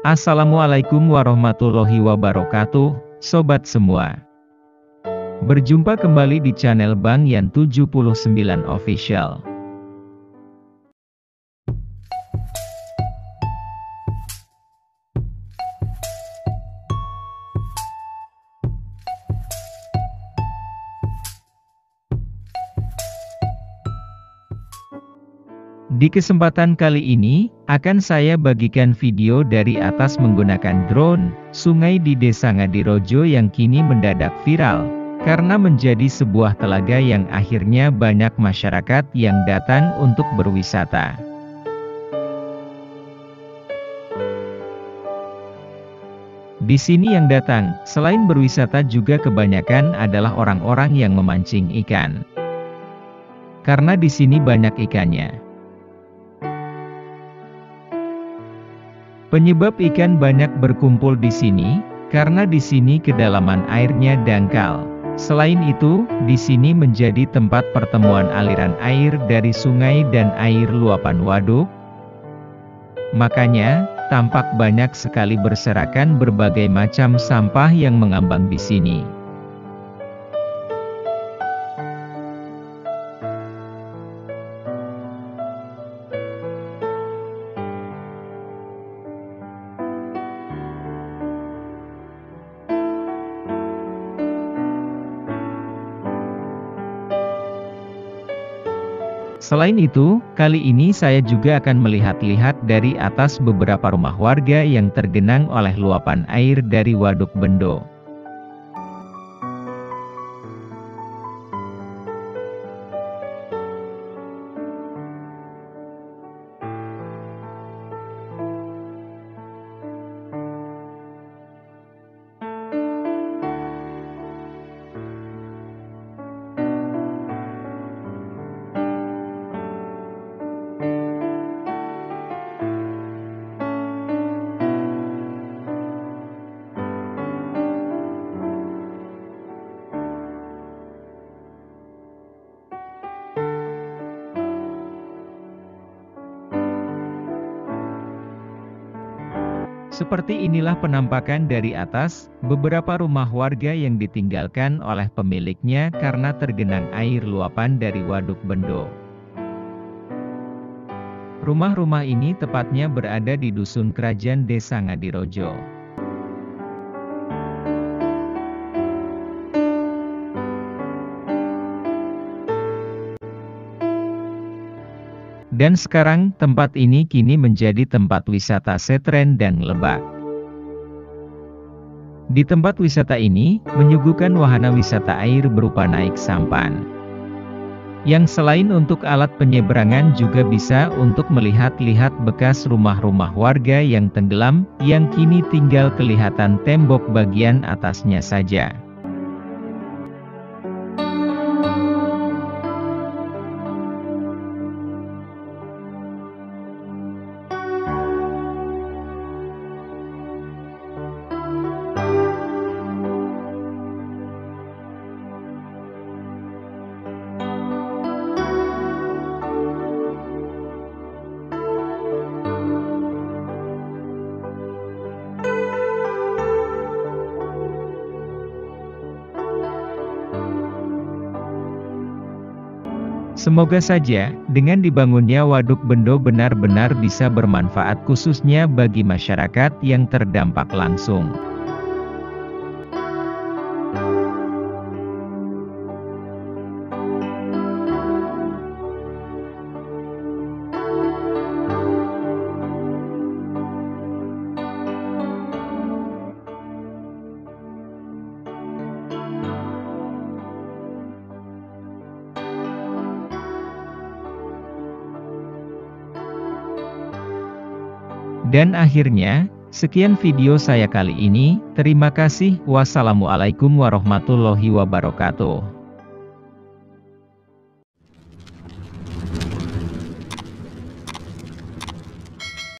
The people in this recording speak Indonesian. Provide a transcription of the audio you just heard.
Assalamualaikum warahmatullahi wabarakatuh, sobat semua. Berjumpa kembali di channel Bang Yan 79 Official. Di kesempatan kali ini, akan saya bagikan video dari atas menggunakan drone, sungai di Desa Ngadirojo yang kini mendadak viral, karena menjadi sebuah telaga yang akhirnya banyak masyarakat yang datang untuk berwisata. Di sini yang datang, selain berwisata juga kebanyakan adalah orang-orang yang memancing ikan. Karena di sini banyak ikannya. Penyebab ikan banyak berkumpul di sini, karena di sini kedalaman airnya dangkal. Selain itu, di sini menjadi tempat pertemuan aliran air dari sungai dan air luapan waduk. Makanya, tampak banyak sekali berserakan berbagai macam sampah yang mengambang di sini. Selain itu, kali ini saya juga akan melihat-lihat dari atas beberapa rumah warga yang tergenang oleh luapan air dari Waduk Bendo. Seperti inilah penampakan dari atas, beberapa rumah warga yang ditinggalkan oleh pemiliknya karena tergenang air luapan dari Waduk Bendo. Rumah-rumah ini tepatnya berada di Dusun Kerajaan Desa Ngadirojo. Dan sekarang, tempat ini kini menjadi tempat wisata setren dan lebak. Di tempat wisata ini, menyuguhkan wahana wisata air berupa naik sampan. Yang selain untuk alat penyeberangan juga bisa untuk melihat-lihat bekas rumah-rumah warga yang tenggelam, yang kini tinggal kelihatan tembok bagian atasnya saja. Semoga saja, dengan dibangunnya Waduk Bendo benar-benar bisa bermanfaat khususnya bagi masyarakat yang terdampak langsung. Dan akhirnya, sekian video saya kali ini. Terima kasih. Wassalamualaikum warahmatullahi wabarakatuh.